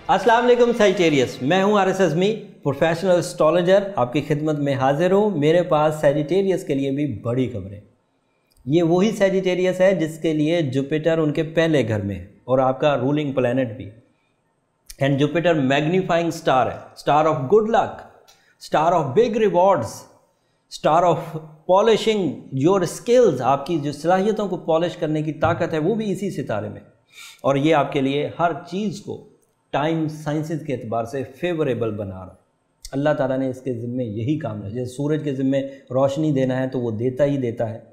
अस्सलाम वालेकुम सैजिटेरियस, मैं हूं आरएस मी, प्रोफेशनल एस्ट्रोलॉजर, आपकी खिदमत में हाजिर हूं। मेरे पास सैजिटेरियस के लिए भी बड़ी खबरें। ये वही सैजिटेरियस है जिसके लिए जुपिटर उनके पहले घर में है और आपका रूलिंग प्लैनेट भी। एंड जुपिटर मैग्नीफाइंग स्टार है, star of good luck, star of big rewards, star of polishing your skills. आपकी जो सलाहियतों को पॉलिश करने की ताकत है वो भी इसी सितारे में। और ये आपके लिए हर चीज़ को टाइम साइंसेस के एतबार से फेवरेबल बना रहा है। अल्लाह ताला ने इसके ज़िम्मे यही काम है। जैसे सूरज के ज़िम्मे रोशनी देना है तो वो देता ही देता है,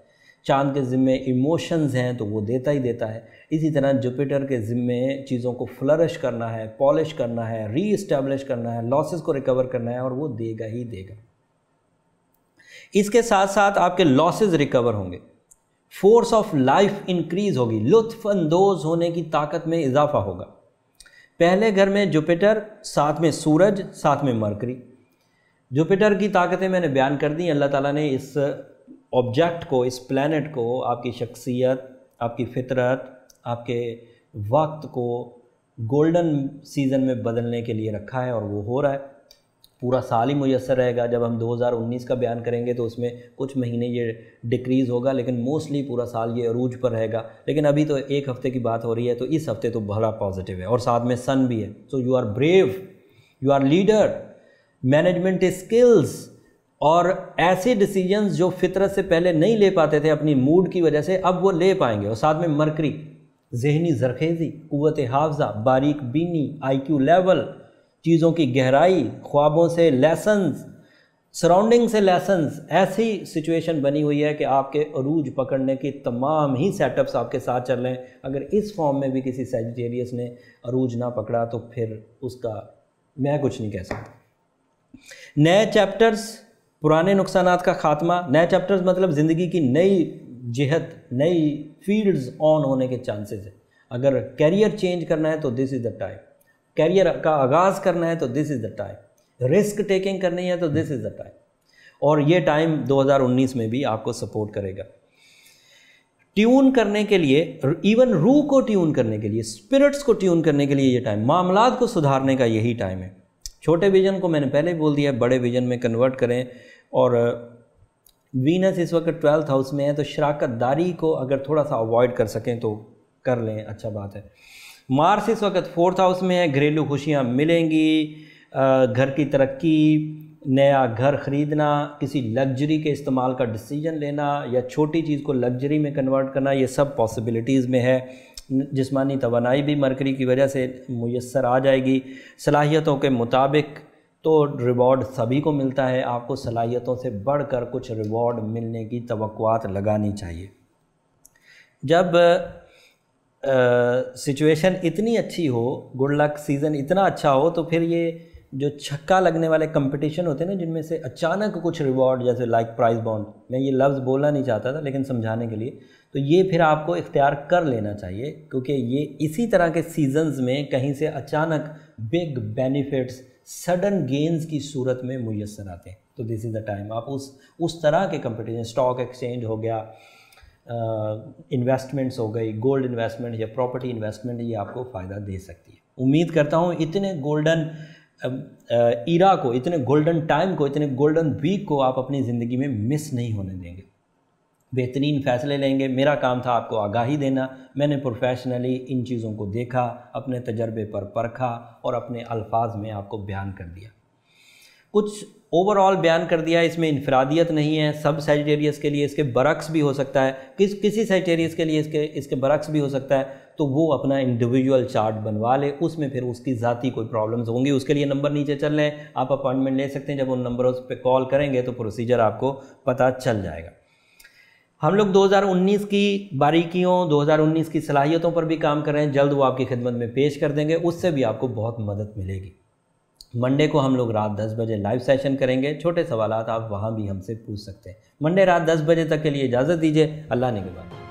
चांद के ज़िम्मे इमोशंस हैं तो वो देता ही देता है। इसी तरह जुपिटर के ज़िम्मे चीज़ों को फ्लरिश करना है, पॉलिश करना है, री इस्टेब्लिश करना है, लॉसेस को रिकवर करना है, और वो देगा ही देगा। इसके साथ साथ आपके लॉसेस रिकवर होंगे, फोर्स ऑफ लाइफ इंक्रीज़ होगी, लुत्फ़ अंदोज़ होने की ताकत में इजाफा होगा। पहले घर में जुपिटर, साथ में सूरज, साथ में मरकरी। जुपिटर की ताकतें मैंने बयान कर दी। अल्लाह ताला ने इस ऑब्जेक्ट को, इस प्लैनेट को आपकी शख्सियत, आपकी फितरत, आपके वक्त को गोल्डन सीज़न में बदलने के लिए रखा है, और वो हो रहा है। पूरा साल ही मुयस्सर रहेगा। जब हम 2019 का बयान करेंगे तो उसमें कुछ महीने ये डिक्रीज़ होगा, लेकिन मोस्टली पूरा साल ये अरूज पर रहेगा। लेकिन अभी तो एक हफ़्ते की बात हो रही है, तो इस हफ़्ते तो बड़ा पॉजिटिव है, और साथ में सन भी है। So you are brave, you are leader, management skills, और ऐसे डिसीजंस जो फितरत से पहले नहीं ले पाते थे अपनी मूड की वजह से, अब वो ले पाएंगे। और साथ में मरकरी, जहनी जरखेज़ी, क़ुव्वत हाफ़ज़ा, बारीक बीनी, IQ लेवल, चीज़ों की गहराई, ख्वाबों से लेसन्स, सराउंडिंग से लेसन्स। ऐसी सिचुएशन बनी हुई है कि आपके अरूज पकड़ने की तमाम ही सेटअप्स आपके साथ चल रहे हैं। अगर इस फॉर्म में भी किसी सैजिटेरियस ने अरूज ना पकड़ा तो फिर उसका मैं कुछ नहीं कह सकता। नए चैप्टर्स, पुराने नुकसानात का खात्मा। नए चैप्टर्स मतलब ज़िंदगी की नई जिहत, नई फील्ड्स ऑन होने के चांसेस है। अगर कैरियर चेंज करना है तो this is the time, career का आगाज़ करना है तो this is the time, risk taking करनी है तो दिस इज़ द टाइम। और ये टाइम 2019 में भी आपको सपोर्ट करेगा। ट्यून करने के लिए, इवन रूह को ट्यून करने के लिए, स्पिरिट्स को ट्यून करने के लिए ये टाइम, मामलात को सुधारने का यही टाइम है। छोटे विजन को मैंने पहले बोल दिया, बड़े विजन में कन्वर्ट करें। और वीनस इस वक्त 12th हाउस में है, तो शराकतदारी को अगर थोड़ा सा अवॉइड कर सकें तो कर लें, अच्छा बात है। मार्स इस वक्त 4th हाउस में है, घरेलू खुशियाँ मिलेंगी, घर की तरक्की, नया घर ख़रीदना, किसी लग्जरी के इस्तेमाल का डिसीजन लेना, या छोटी चीज़ को लग्जरी में कन्वर्ट करना, ये सब पॉसिबिलिटीज़ में है। जिस्मानी तवानाई भी मरकरी की वजह से मुयस्सर आ जाएगी। सलाहियतों के मुताबिक तो रिवॉर्ड सभी को मिलता है, आपको सलाहियतों से बढ़कर कुछ रिवॉर्ड मिलने की तवक्कुआत लगानी चाहिए। जब सिचुएशन इतनी अच्छी हो, गुड लक सीज़न इतना अच्छा हो, तो फिर ये जो छक्का लगने वाले कंपटीशन होते हैं ना, जिनमें से अचानक कुछ रिवॉर्ड, जैसे लाइक प्राइस बॉन्ड, मैं ये लफ्ज़ बोलना नहीं चाहता था लेकिन समझाने के लिए, तो ये फिर आपको इख्तियार कर लेना चाहिए, क्योंकि ये इसी तरह के सीजन्स में कहीं से अचानक बिग बेनिफिट्स, सडन गेंस की सूरत में मुयस्सर आते हैं। तो दिस इज़ द टाइम आप उस तरह के कंपटीशन, स्टॉक एक्सचेंज हो गया, इन्वेस्टमेंट्स हो गई, गोल्ड इन्वेस्टमेंट या प्रॉपर्टी इन्वेस्टमेंट, ये आपको फ़ायदा दे सकती है। उम्मीद करता हूँ इतने गोल्डन ईरा को, इतने गोल्डन टाइम को, इतने गोल्डन वीक को आप अपनी ज़िंदगी में मिस नहीं होने देंगे। बेहतरीन फ़ैसले लेंगे। मेरा काम था आपको आगाही देना। मैंने प्रोफेशनली इन चीज़ों को देखा, अपने तजर्बे पर परखा और अपने अल्फाज में आपको बयान कर दिया, कुछ ओवरऑल बयान कर दिया। इसमें इनफरादियत नहीं है, सब सैजिटेरियस के लिए इसके बरक्स भी हो सकता है, किसी सैजिटेरियस के लिए इसके बरक्स भी हो सकता है। तो वो अपना इंडिविजुअल चार्ट बनवा ले, उसमें फिर उसकी ज़ाती कोई प्रॉब्लम्स होंगी। उसके लिए नंबर नीचे चल रहे हैं, आप अपॉइंटमेंट ले सकते हैं। जब उन नंबरों पे कॉल करेंगे तो प्रोसीजर आपको पता चल जाएगा। हम लोग 2019 की बारीकियों, 2019 की सलाहियतों पर भी काम कर रहे हैं। जल्द वो आपकी खिदमत में पेश कर देंगे, उससे भी आपको बहुत मदद मिलेगी। मंडे को हम लोग रात 10 बजे लाइव सेशन करेंगे। छोटे सवालात आप वहाँ भी हमसे पूछ सकते हैं। मंडे रात 10 बजे तक के लिए इजाज़त दीजिए। अल्लाह ने के बाद।